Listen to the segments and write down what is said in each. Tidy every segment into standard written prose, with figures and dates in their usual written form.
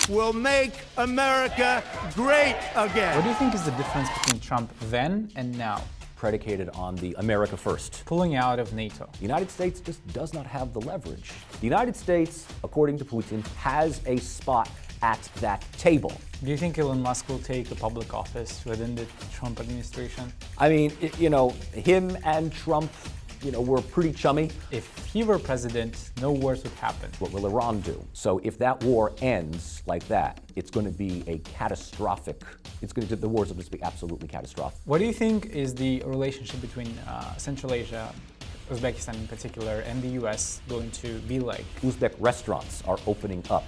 will make America great again. What do you think is the difference between Trump then and now? Predicated on the America first. Pulling out of NATO. The United States just does not have the leverage. The United States, according to Putin, has a spot at that table. Do you think Elon Musk will take a public office within the Trump administration? I mean, him and Trump, were pretty chummy. If he were president, no wars would happen. What will Iran do? So if that war ends like that, it's going to be a catastrophic, the war is going to be absolutely catastrophic. What do you think is the relationship between Central Asia, Uzbekistan in particular, and the U.S. going to be like? Uzbek restaurants are opening up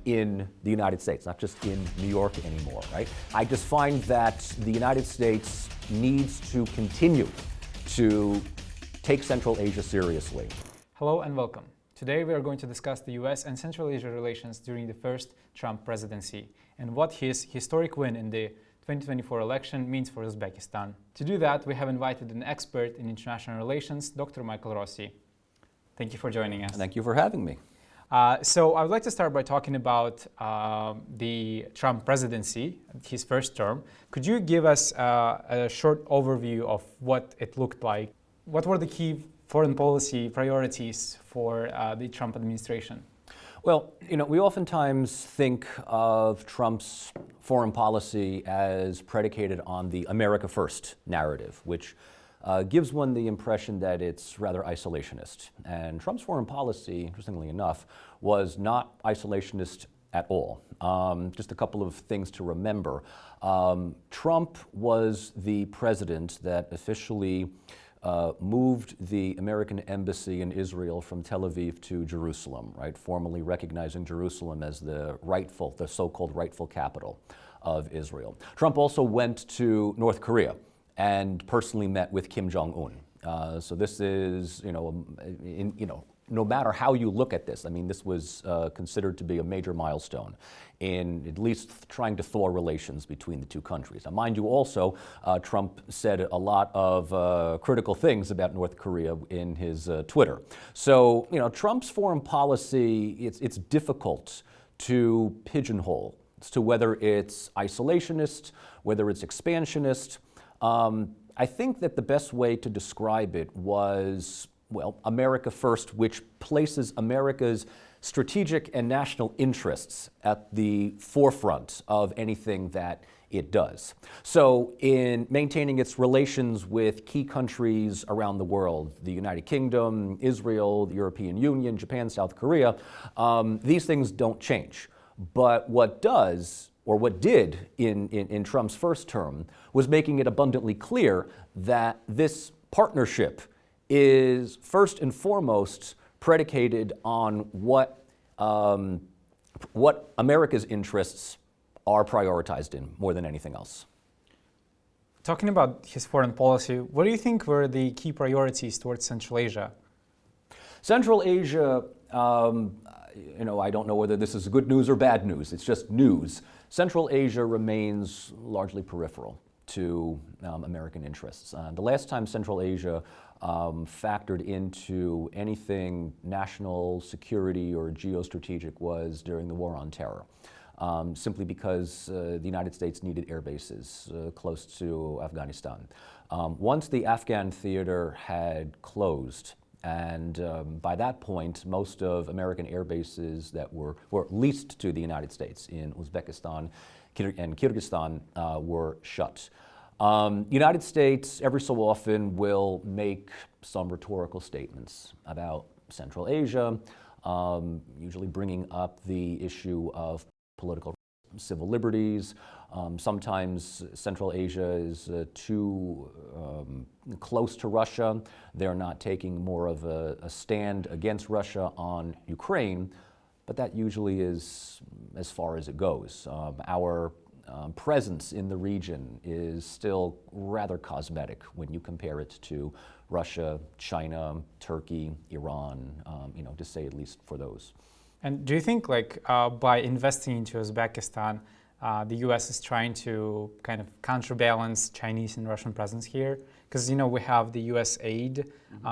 in the United States, not just in New York anymore, right? I just find that the United States needs to continue to take Central Asia seriously. Hello and welcome. Today we are going to discuss the U.S. and Central Asia relations during the first Trump presidency and what his historic win in the 2024 election means for Uzbekistan. To do that, we have invited an expert in international relations, Dr. Michael Rossi. Thank you for joining us. Thank you for having me. So I would like to start by talking about the Trump presidency, his first term. Could you give us a short overview of what it looked like? What were the key foreign policy priorities for the Trump administration? Well, we oftentimes think of Trump's foreign policy as predicated on the America First narrative, which gives one the impression that it's rather isolationist. And Trump's foreign policy, interestingly enough, was not isolationist at all. Just a couple of things to remember. Trump was the president that officially moved the American embassy in Israel from Tel Aviv to Jerusalem, right? Formally recognizing Jerusalem as the so-called rightful capital of Israel. Trump also went to North Korea and personally met with Kim Jong-un. So this is, no matter how you look at this, I mean, this was considered to be a major milestone in at least trying to thaw relations between the two countries. Now, mind you also, Trump said a lot of critical things about North Korea in his Twitter. So, Trump's foreign policy, it's difficult to pigeonhole as to whether it's isolationist, whether it's expansionist. I think that the best way to describe it was, well, America First, which places America's strategic and national interests at the forefront of anything that it does. So in maintaining its relations with key countries around the world, the United Kingdom, Israel, the European Union, Japan, South Korea, these things don't change. But what does, or what did in Trump's first term, was making it abundantly clear that this partnership is first and foremost predicated on what America's interests are prioritized in more than anything else. Talking about his foreign policy, what do you think were the key priorities towards Central Asia? Central Asia, I don't know whether this is good news or bad news. It's just news. Central Asia remains largely peripheral to American interests. The last time Central Asia factored into anything national security or geostrategic was during the War on Terror, simply because the United States needed air bases close to Afghanistan. Once the Afghan theater had closed, and by that point, most of American air bases that were leased to the United States in Uzbekistan and Kyrgyzstan were shut. United States every so often will make some rhetorical statements about Central Asia, usually bringing up the issue of political civil liberties. Sometimes Central Asia is too close to Russia. They're not taking more of a stand against Russia on Ukraine, but that usually is as far as it goes. Our presence in the region is still rather cosmetic when you compare it to Russia, China, Turkey, Iran, to say at least for those. And do you think by investing into Uzbekistan, the U.S. is trying to kind of counterbalance Chinese and Russian presence here? Because, we have the U.S. aid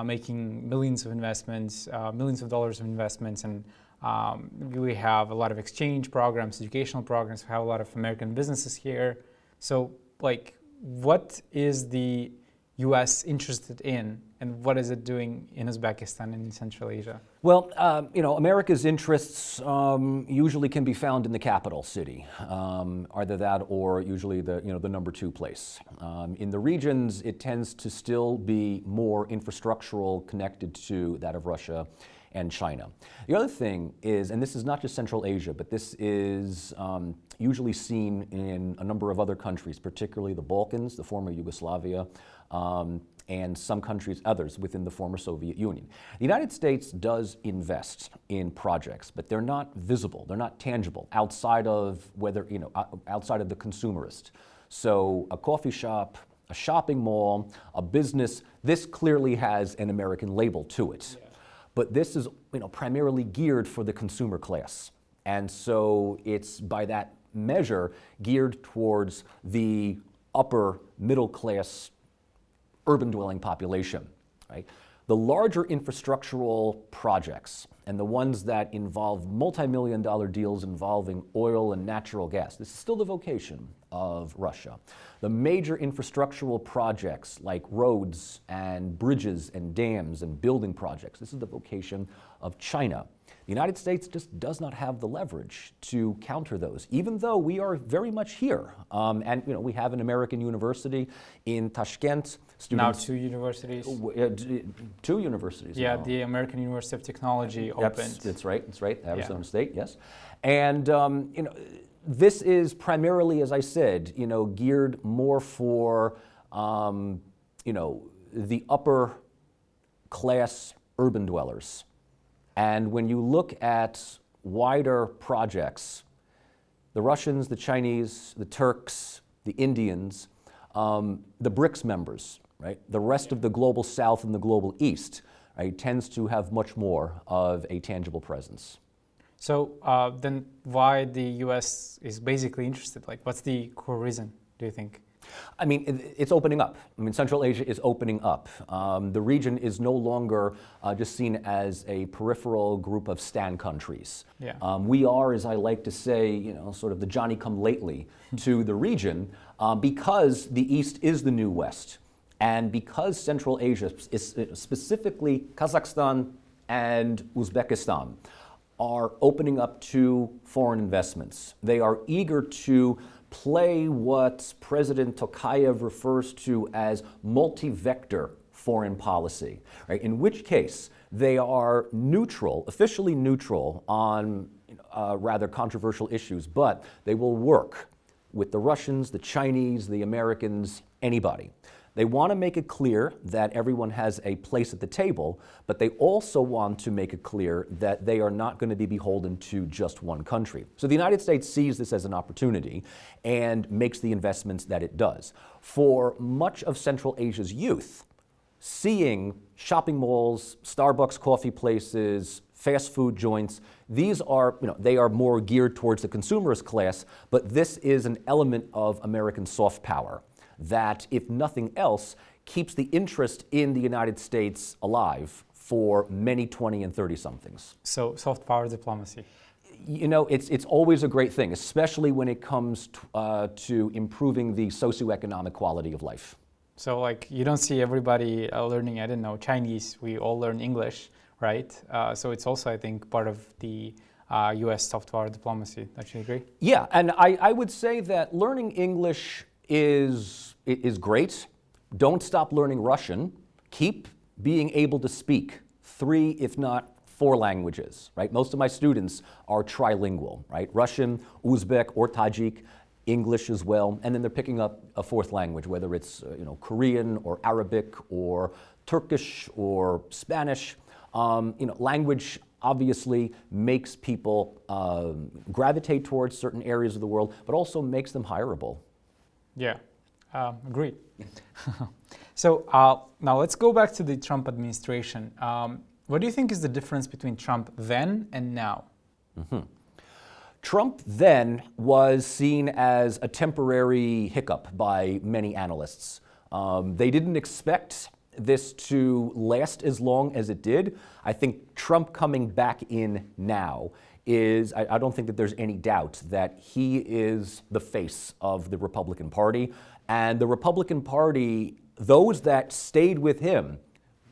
making millions of investments, millions of dollars of investments, and We have a lot of exchange programs, educational programs. We have a lot of American businesses here. So, like, what is the U.S. interested in, and what is it doing in Uzbekistan and in Central Asia? Well, America's interests usually can be found in the capital city, either that or usually the number 2 place. In the regions, it tends to still be more infrastructural connected to that of Russia and China. The other thing is, and this is not just Central Asia, but this is usually seen in a number of other countries, particularly the Balkans, the former Yugoslavia, and some countries, others within the former Soviet Union. The United States does invest in projects, but they're not visible, they're not tangible outside of outside of the consumerist. So a coffee shop, a shopping mall, a business, this clearly has an American label to it. Yeah. But this is primarily geared for the consumer class. And so it's by that measure geared towards the upper middle class urban dwelling population, right? The larger infrastructural projects and the ones that involve multi-million-dollar deals involving oil and natural gas, this is still the vocation of Russia. The major infrastructural projects like roads and bridges and dams and building projects, this is the vocation of China. The United States just does not have the leverage to counter those, even though we are very much here. And we have an American university in Tashkent. Now 2 universities. 2 universities. Yeah, the American University of Technology opened. That's right. Arizona State, yes. And this is primarily, as I said, geared more for the upper class urban dwellers. And when you look at wider projects, the Russians, the Chinese, the Turks, the Indians, the BRICS members, right, the rest of the global South and the global East, right, tends to have much more of a tangible presence. So then why the U.S. is basically interested? Like, what's the core reason, do you think? I mean, it's opening up. I mean, Central Asia is opening up. The region is no longer just seen as a peripheral group of stand countries. Yeah. We are, as I like to say, sort of the Johnny-come-lately to the region because the East is the new West. And because Central Asia, specifically Kazakhstan and Uzbekistan, are opening up to foreign investments. They are eager to play what President Tokayev refers to as multi-vector foreign policy, right? In which case they are neutral, officially neutral on rather controversial issues, but they will work with the Russians, the Chinese, the Americans, anybody. They want to make it clear that everyone has a place at the table, but they also want to make it clear that they are not going to be beholden to just one country. So the United States sees this as an opportunity and makes the investments that it does. For much of Central Asia's youth, seeing shopping malls, Starbucks coffee places, fast food joints, these are, they are more geared towards the consumerist class, but this is an element of American soft power that, if nothing else, keeps the interest in the United States alive for many 20 and 30-somethings. So soft power diplomacy. It's always a great thing, especially when it comes to improving the socioeconomic quality of life. So, like, you don't see everybody learning, I don't know, Chinese. We all learn English, right? So it's also, I think, part of the U.S. soft power diplomacy. Don't you agree? Yeah, and I would say that learning English is great. Don't stop learning Russian. Keep being able to speak 3, if not 4 languages, right? Most of my students are trilingual, right? Russian, Uzbek, or Tajik, English as well, and then they're picking up a 4th language, whether it's Korean or Arabic or Turkish or Spanish. Language obviously makes people gravitate towards certain areas of the world, but also makes them hireable. Yeah, agreed. So now let's go back to the Trump administration. What do you think is the difference between Trump then and now? Mm-hmm. Trump then was seen as a temporary hiccup by many analysts. They didn't expect this to last as long as it did. I think Trump coming back in now I don't think that there's any doubt that he is the face of the Republican Party. And the Republican Party, those that stayed with him,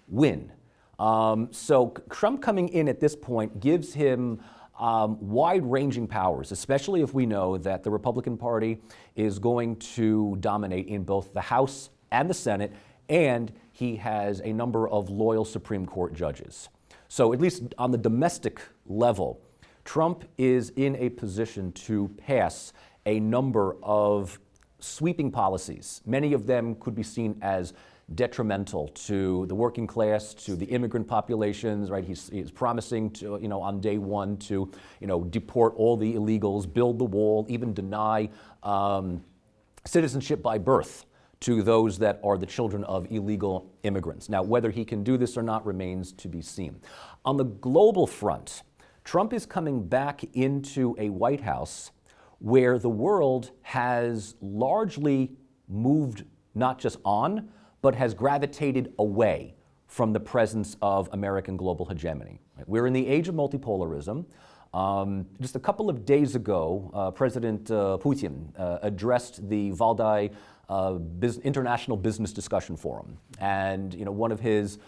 win. So Trump coming in at this point gives him wide-ranging powers, especially if we know that the Republican Party is going to dominate in both the House and the Senate, and he has a number of loyal Supreme Court judges. So at least on the domestic level, Trump is in a position to pass a number of sweeping policies. Many of them could be seen as detrimental to the working class, to the immigrant populations, right? He's promising to, on day one to, deport all the illegals, build the wall, even deny citizenship by birth to those that are the children of illegal immigrants. Now, whether he can do this or not remains to be seen. On the global front, Trump is coming back into a White House where the world has largely moved not just on, but has gravitated away from the presence of American global hegemony. We're in the age of multipolarism. Just a couple of days ago, President Putin addressed the Valdai International Business Discussion Forum. And one of his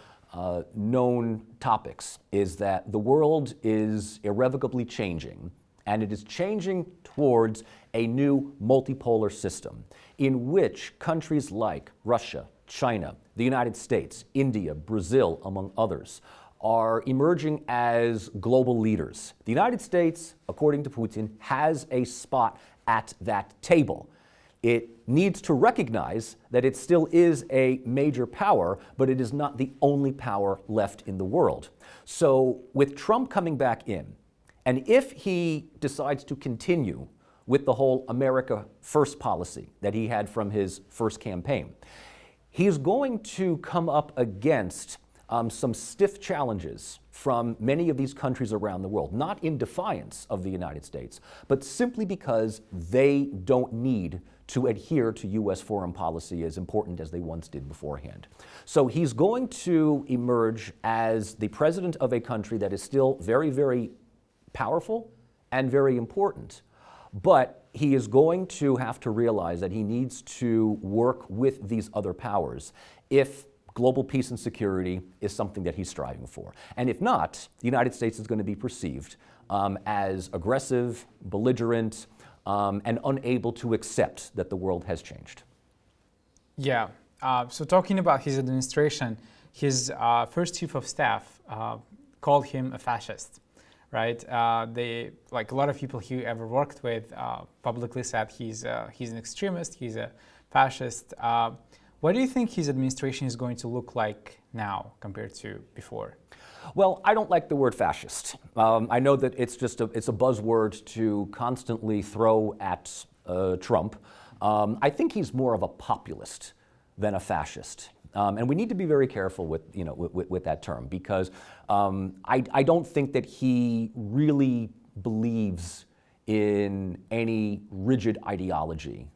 known topics is that the world is irrevocably changing, and it is changing towards a new multipolar system in which countries like Russia, China, the United States, India, Brazil, among others, are emerging as global leaders. The United States, according to Putin, has a spot at that table. It needs to recognize that it still is a major power, but it is not the only power left in the world. So with Trump coming back in, and if he decides to continue with the whole America First policy that he had from his first campaign, he's going to come up against some stiff challenges from many of these countries around the world, not in defiance of the United States, but simply because they don't need to adhere to U.S. foreign policy as important as they once did beforehand. So he's going to emerge as the president of a country that is still very, very powerful and very important, but he is going to have to realize that he needs to work with these other powers if global peace and security is something that he's striving for. And if not, the United States is going to be perceived as aggressive, belligerent, and unable to accept that the world has changed. Yeah. So talking about his administration, his first chief of staff called him a fascist, right? Like a lot of people he ever worked with publicly said he's an extremist, he's a fascist. What do you think his administration is going to look like now compared to before? Well, I don't like the word fascist. I know that it's a buzzword to constantly throw at Trump. I think he's more of a populist than a fascist. And we need to be very careful with that term, because I don't think that he really believes in any rigid ideology.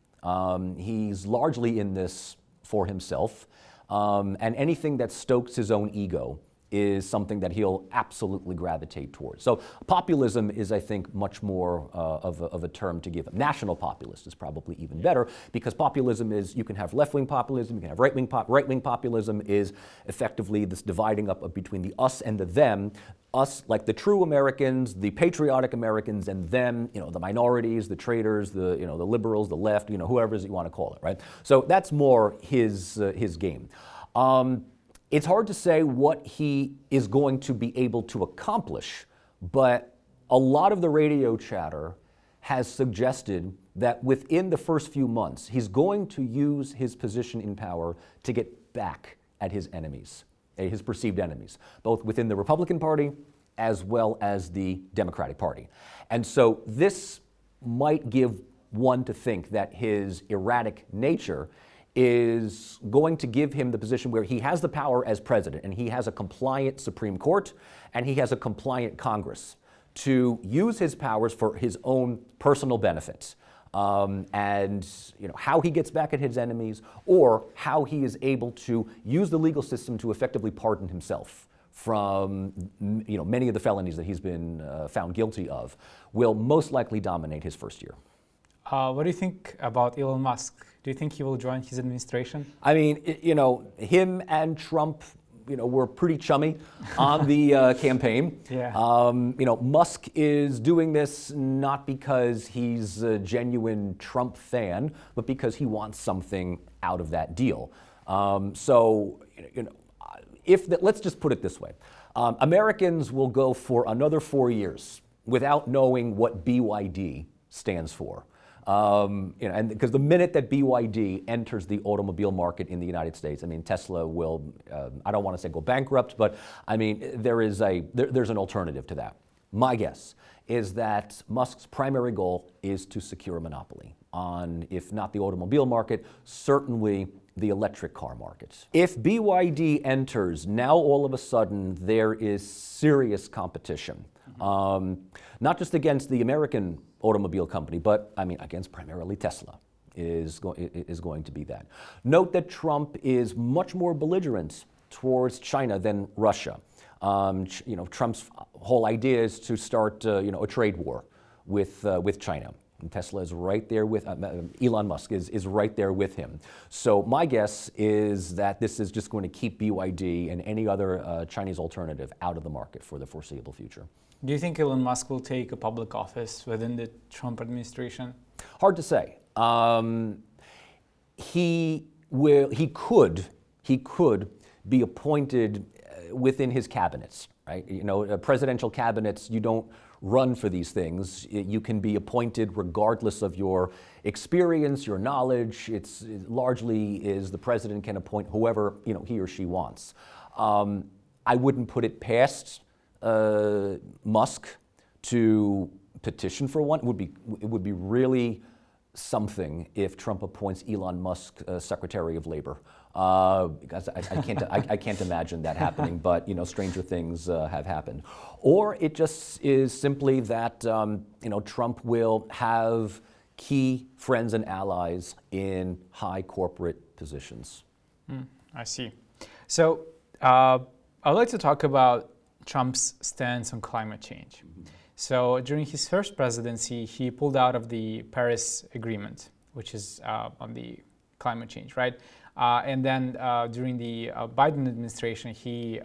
He's largely in this for himself, and anything that stokes his own ego is something that he'll absolutely gravitate towards. So populism is, I think, much more of a term to give him. National populist is probably even better, because populism is, you can have left-wing populism, you can have right-wing right-wing populism is effectively this dividing up between the us and the them. Us, like the true Americans, the patriotic Americans, and them, the minorities, the traitors, the liberals, the left, whoever you want to call it, right? So that's more his game. It's hard to say what he is going to be able to accomplish, but a lot of the radio chatter has suggested that within the first few months, he's going to use his position in power to get back at his enemies, his perceived enemies, both within the Republican Party as well as the Democratic Party. And so this might give one to think that his erratic nature is going to give him the position where he has the power as president, and he has a compliant Supreme Court, and he has a compliant Congress to use his powers for his own personal benefits. and how he gets back at his enemies, or how he is able to use the legal system to effectively pardon himself from many of the felonies that he's been found guilty of, will most likely dominate his first year. What do you think about Elon Musk? Do you think he will join his administration? I mean, him and Trump, were pretty chummy on the campaign. Yeah. Musk is doing this not because he's a genuine Trump fan, but because he wants something out of that deal. Let's just put it this way. Americans will go for another 4 years without knowing what BYD stands for. And because the minute that BYD enters the automobile market in the United States, I mean, Tesla will, I don't want to say go bankrupt, but I mean, there's an alternative to that. My guess is that Musk's primary goal is to secure a monopoly on, if not the automobile market, certainly the electric car market. If BYD enters, now all of a sudden there is serious competition. Not just against the American automobile company, but I mean against primarily Tesla is going to be that. Note that Trump is much more belligerent towards China than Russia. Trump's whole idea is to start a trade war with China. And Tesla is right there with, Elon Musk is right there with him. So my guess is that this is just going to keep BYD and any other Chinese alternative out of the market for the foreseeable future. Do you think Elon Musk will take a public office within the Trump administration? Hard to say. He could be appointed within his cabinets, right? Presidential cabinets, you don't run for these things. You can be appointed regardless of your experience, your knowledge. It largely is the president can appoint whoever he or she wants. I wouldn't put it past Musk to petition for one. It would be really something if Trump appoints Elon Musk Secretary of Labor, because I can't imagine that happening. But stranger things have happened. Or it just is simply that Trump will have key friends and allies in high corporate positions. I see. So I'd like to talk about Trump's stance on climate change. So during his first presidency, he pulled out of the Paris Agreement, which is on the climate change, right? And then during the Biden administration, he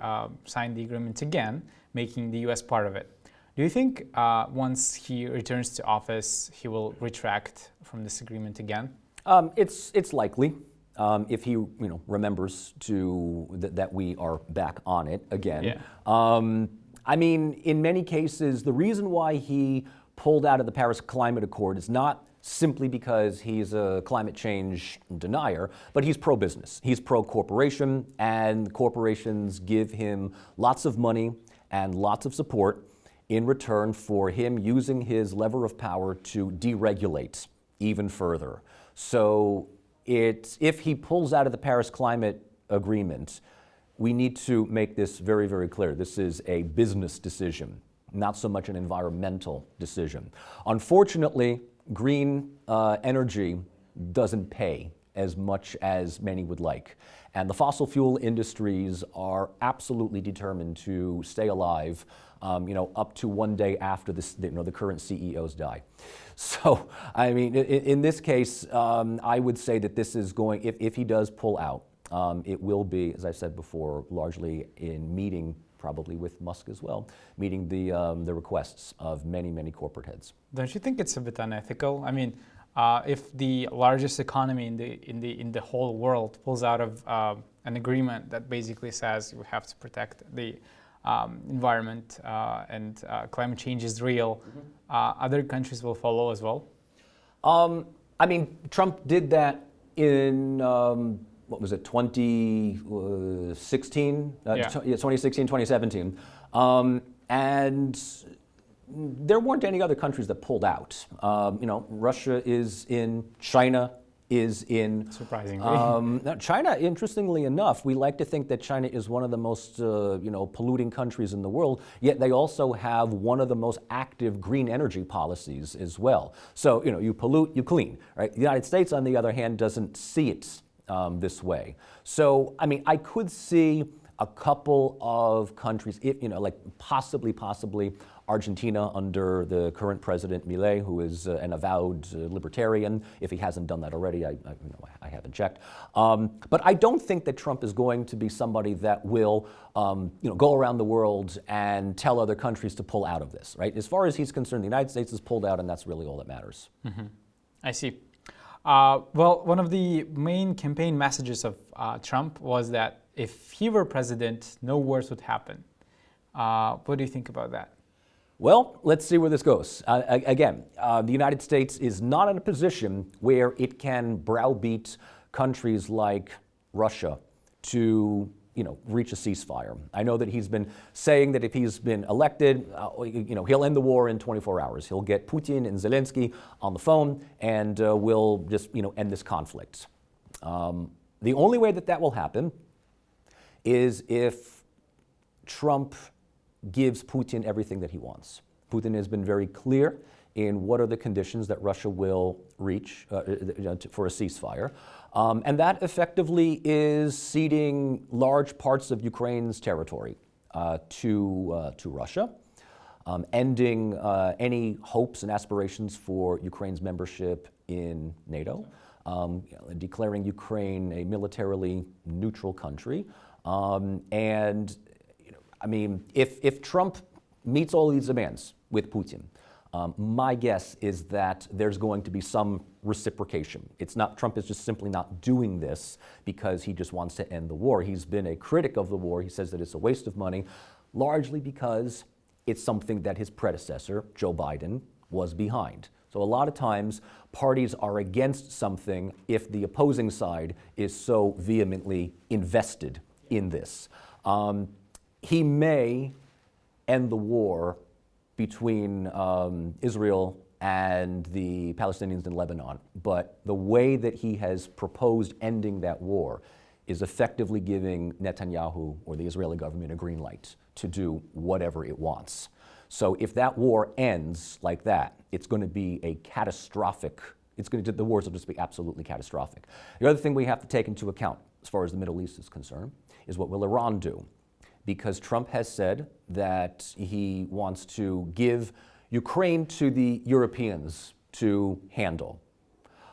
signed the agreement again, making the U.S. part of it. Do you think once he returns to office, he will retract from this agreement again? It's likely. If he remembers that we are back on it again. Yeah. I mean, in many cases, the reason why he pulled out of the Paris Climate Accord is not simply because he's a climate change denier, but he's pro-business. He's pro-corporation, and corporations give him lots of money and lots of support in return for him using his lever of power to deregulate even further. So if he pulls out of the Paris Climate Agreement, we need to make this very, very clear. This is a business decision, not so much an environmental decision. Unfortunately, green energy doesn't pay as much as many would like. And the fossil fuel industries are absolutely determined to stay alive up to one day after the current CEOs die. So, I mean, in this case, I would say that this is going, if he does pull out, it will be, as I said before, largely in meeting, probably with Musk as well, meeting the requests of many, many corporate heads. Don't you think it's a bit unethical? I mean, if the largest economy in the whole world pulls out of an agreement that basically says we have to protect the environment and climate change is real, other countries will follow as well? I mean, Trump did that in, what was it, 2016? 2016, 2017. And there weren't any other countries that pulled out. Russia is in, China is in... Surprisingly. Now China, interestingly enough, we like to think that China is one of the most polluting countries in the world, yet they also have one of the most active green energy policies as well. So, you pollute, you clean, right? The United States, on the other hand, doesn't see it this way. So, I mean, I could see a couple of countries, like possibly Argentina under the current president Milei, who is an avowed libertarian. If he hasn't done that already, I haven't checked. But I don't think that Trump is going to be somebody that will, go around the world and tell other countries to pull out of this, right? As far as he's concerned, the United States is pulled out, and that's really all that matters. Mm-hmm. I see. Well, one of the main campaign messages of Trump was that if he were president, no wars would happen. What do you think about that? Well, let's see where this goes. Again, the United States is not in a position where it can browbeat countries like Russia to, reach a ceasefire. I know that he's been saying that if he's been elected, he'll end the war in 24 hours. He'll get Putin and Zelensky on the phone, and we'll just, end this conflict. The only way that will happen is if Trump gives Putin everything that he wants. Putin has been very clear in what are the conditions that Russia will reach for a ceasefire. And that effectively is ceding large parts of Ukraine's territory to Russia, ending any hopes and aspirations for Ukraine's membership in NATO, declaring Ukraine a militarily neutral country. And I mean, if Trump meets all these demands with Putin, my guess is that there's going to be some reciprocation. Trump is just simply not doing this because he just wants to end the war. He's been a critic of the war. He says that it's a waste of money, largely because it's something that his predecessor, Joe Biden, was behind. So a lot of times, parties are against something if the opposing side is so vehemently invested in this. He may end the war between Israel and the Palestinians in Lebanon, but the way that he has proposed ending that war is effectively giving Netanyahu or the Israeli government a green light to do whatever it wants. So if that war ends like that, it's going to be a catastrophic, the wars will just be absolutely catastrophic. The other thing we have to take into account as far as the Middle East is concerned is what will Iran do? Because Trump has said that he wants to give Ukraine to the Europeans to handle.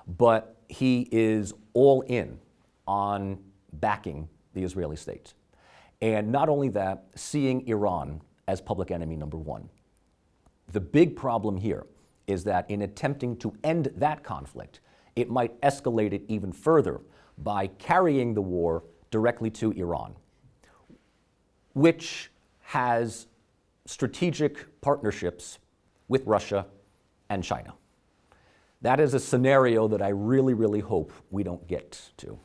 But he is all in on backing the Israeli state. And not only that, seeing Iran as public enemy number one. The big problem here is that in attempting to end that conflict, it might escalate it even further by carrying the war directly to Iran, which has strategic partnerships with Russia and China. That is a scenario that I really, really hope we don't get to.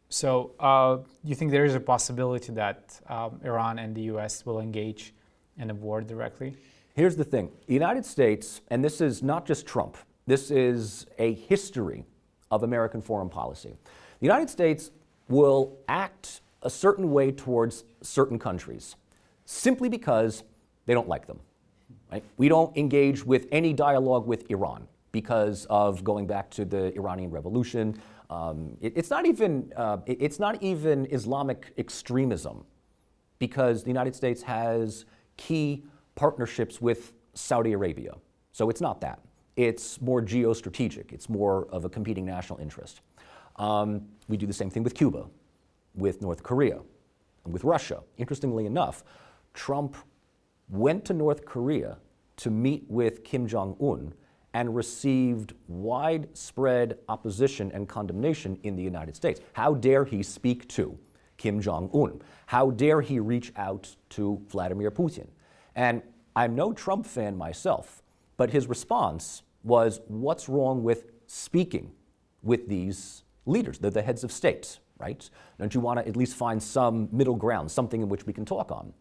So you think there is a possibility that Iran and the U.S. will engage in a war directly? Here's the thing. The United States, and this is not just Trump, this is a history of American foreign policy. The United States will act a certain way towards certain countries simply because they don't like them. Right? We don't engage with any dialogue with Iran because of going back to the Iranian Revolution. It's not even Islamic extremism because the United States has key partnerships with Saudi Arabia. So it's not that. It's more geostrategic. It's more of a competing national interest. We do the same thing with Cuba, with North Korea, and with Russia. Interestingly enough, Trump went to North Korea to meet with Kim Jong-un and received widespread opposition and condemnation in the United States. How dare he speak to Kim Jong-un? How dare he reach out to Vladimir Putin? And I'm no Trump fan myself, but his response was, what's wrong with speaking with these leaders? They're the heads of state, right? Don't you want to at least find some middle ground, something in which we can talk on?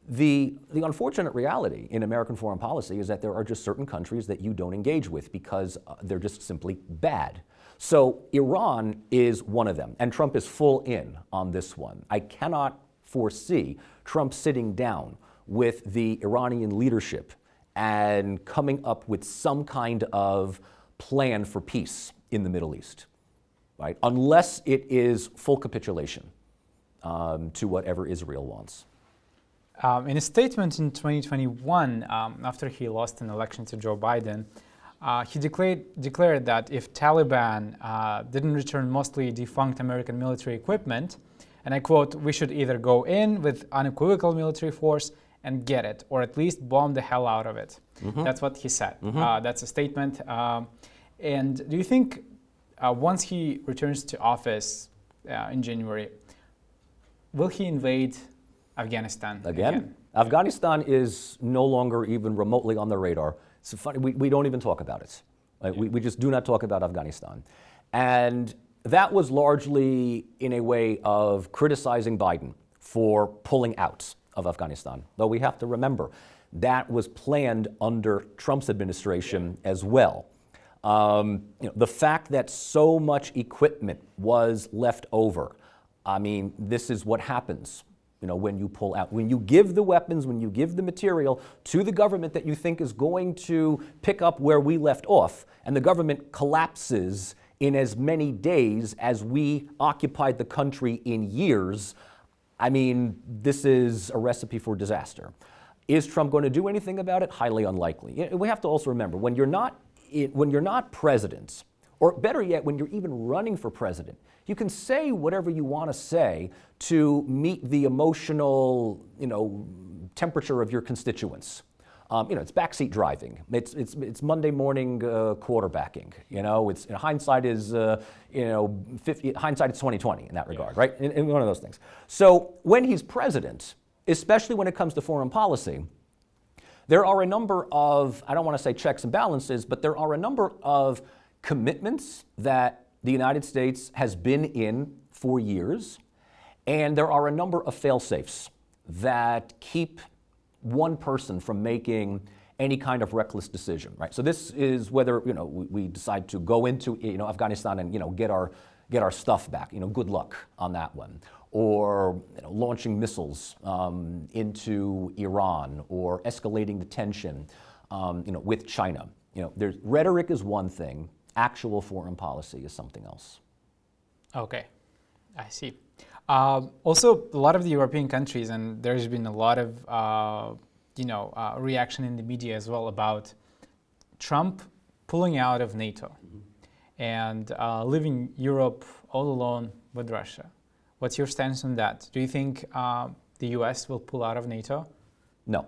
The unfortunate reality in American foreign policy is that there are just certain countries that you don't engage with because they're just simply bad. So Iran is one of them, and Trump is full in on this one. I cannot foresee Trump sitting down with the Iranian leadership and coming up with some kind of plan for peace in the Middle East, right? Unless it is full capitulation to whatever Israel wants. In a statement in 2021, after he lost an election to Joe Biden, he declared that if Taliban didn't return mostly defunct American military equipment, and I quote, "we should either go in with unequivocal military force and get it, or at least bomb the hell out of it." That's what he said. That's a statement. And do you think once he returns to office in January, will he invade Afghanistan again? Afghanistan is no longer even remotely on the radar. It's funny, we don't even talk about it. Right? We just do not talk about Afghanistan. And that was largely in a way of criticizing Biden for pulling out of Afghanistan. Though we have to remember, that was planned under Trump's administration as well. The fact that so much equipment was left over, I mean, this is what happens. When you pull out, when you give the weapons, when you give the material to the government that you think is going to pick up where we left off, and the government collapses in as many days as we occupied the country in years, I mean, this is a recipe for disaster. Is Trump going to do anything about it? Highly unlikely. We have to also remember, when you're not president, or better yet, when you're even running for president, you can say whatever you want to say to meet the emotional, temperature of your constituents. It's backseat driving. It's Monday morning quarterbacking. It's hindsight is 20/20 in that regard, right? In one of those things. So when he's president, especially when it comes to foreign policy, there are a number of, I don't want to say checks and balances, but there are a number of commitments that the United States has been in for years, and there are a number of fail-safes that keep one person from making any kind of reckless decision, right? So this is whether we decide to go into Afghanistan and get our stuff back. Good luck on that one. Or launching missiles into Iran, or escalating the tension with China. Rhetoric is one thing. Actual foreign policy is something else. Okay, I see. Also, a lot of the European countries, and there's been a lot of reaction in the media as well about Trump pulling out of NATO and leaving Europe all alone with Russia. What's your stance on that? Do you think the U.S. will pull out of NATO? No,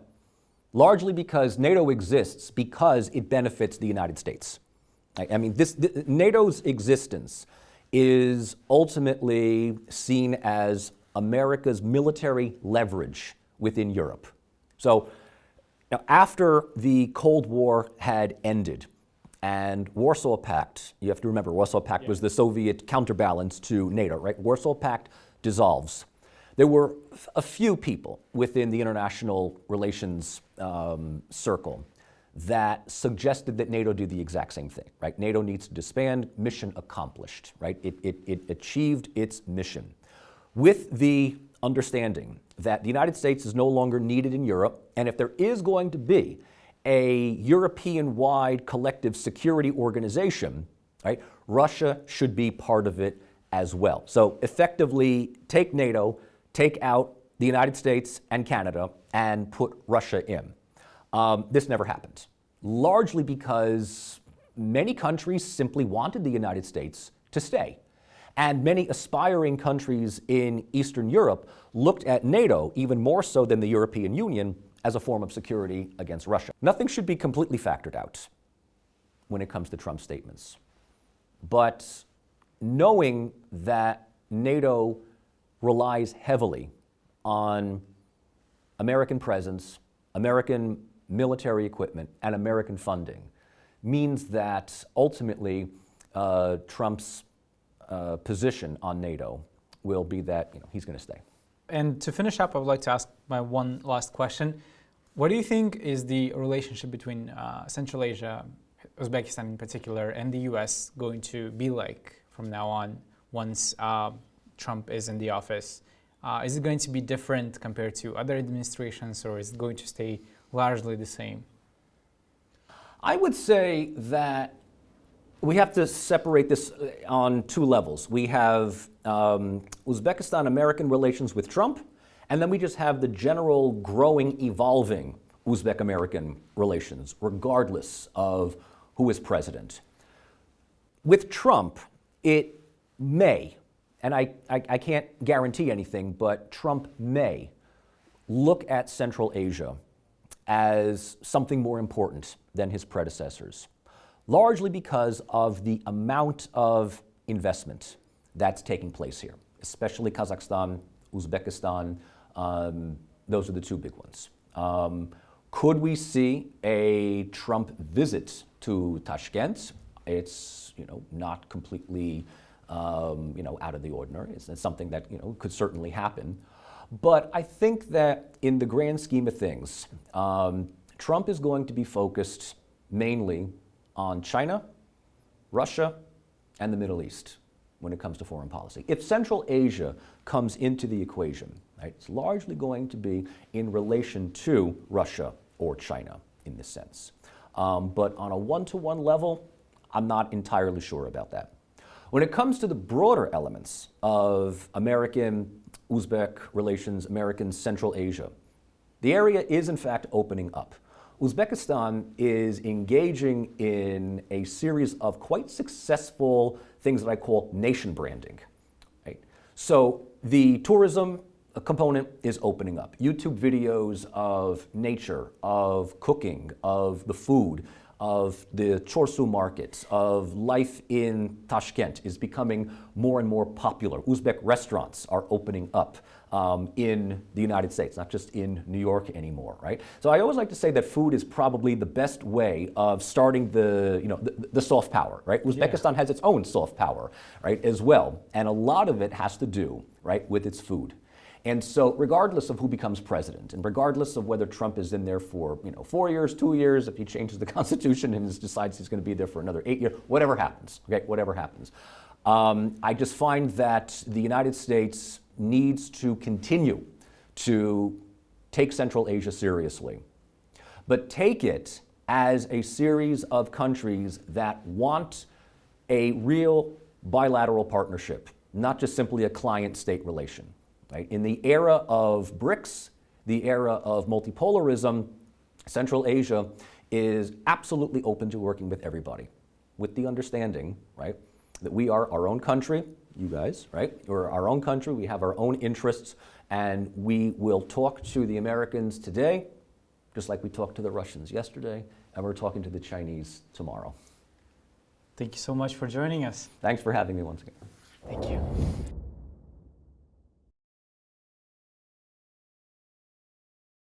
largely because NATO exists because it benefits the United States. I mean, NATO's existence is ultimately seen as America's military leverage within Europe. So after the Cold War had ended and Warsaw Pact, you have to remember, Warsaw Pact was the Soviet counterbalance to NATO, right? Warsaw Pact dissolves. There were a few people within the international relations circle that suggested that NATO do the exact same thing, right? NATO needs to disband, mission accomplished, right? It achieved its mission. With the understanding that the United States is no longer needed in Europe, and if there is going to be a European-wide collective security organization, right, Russia should be part of it as well. So effectively, take NATO, take out the United States and Canada, and put Russia in. This never happened, largely because many countries simply wanted the United States to stay. And many aspiring countries in Eastern Europe looked at NATO, even more so than the European Union, as a form of security against Russia. Nothing should be completely factored out when it comes to Trump's statements. But knowing that NATO relies heavily on American presence, American military equipment, and American funding means that ultimately Trump's position on NATO will be that he's going to stay. And to finish up, I would like to ask my one last question. What do you think is the relationship between Central Asia, Uzbekistan in particular, and the U.S. going to be like from now on once Trump is in the office? Is it going to be different compared to other administrations, or is it going to stay largely the same? I would say that we have to separate this on two levels. We have Uzbekistan-American relations with Trump, and then we just have the general growing, evolving Uzbek-American relations, regardless of who is president. With Trump, it may, and I can't guarantee anything, but Trump may look at Central Asia as something more important than his predecessors, largely because of the amount of investment that's taking place here, especially Kazakhstan, Uzbekistan. Those are the two big ones. Could we see a Trump visit to Tashkent? It's not completely out of the ordinary. It's something that could certainly happen. But I think that in the grand scheme of things, Trump is going to be focused mainly on China, Russia, and the Middle East when it comes to foreign policy. If Central Asia comes into the equation, right, it's largely going to be in relation to Russia or China in this sense. But on a one-to-one level, I'm not entirely sure about that. When it comes to the broader elements of American-Uzbek relations, American-Central Asia, the area is in fact opening up. Uzbekistan is engaging in a series of quite successful things that I call nation branding. Right? So the tourism component is opening up. YouTube videos of nature, of cooking, of the food, of the Chorsu markets, of life in Tashkent is becoming more and more popular. Uzbek restaurants are opening up in the United States, not just in New York anymore, right? So I always like to say that food is probably the best way of starting the soft power, right? Uzbekistan has its own soft power, right, as well. And a lot of it has to do, right, with its food. And so regardless of who becomes president, and regardless of whether Trump is in there for 4 years, 2 years, if he changes the Constitution and decides he's going to be there for another 8 years, whatever happens, okay, whatever happens. I just find that the United States needs to continue to take Central Asia seriously, but take it as a series of countries that want a real bilateral partnership, not just simply a client-state relation. Right? In the era of BRICS, the era of multipolarism, Central Asia is absolutely open to working with everybody, with the understanding, right, that we are our own country, you guys, right? We're our own country, we have our own interests, and we will talk to the Americans today, just like we talked to the Russians yesterday, and we're talking to the Chinese tomorrow. Thank you so much for joining us. Thanks for having me once again. Thank you.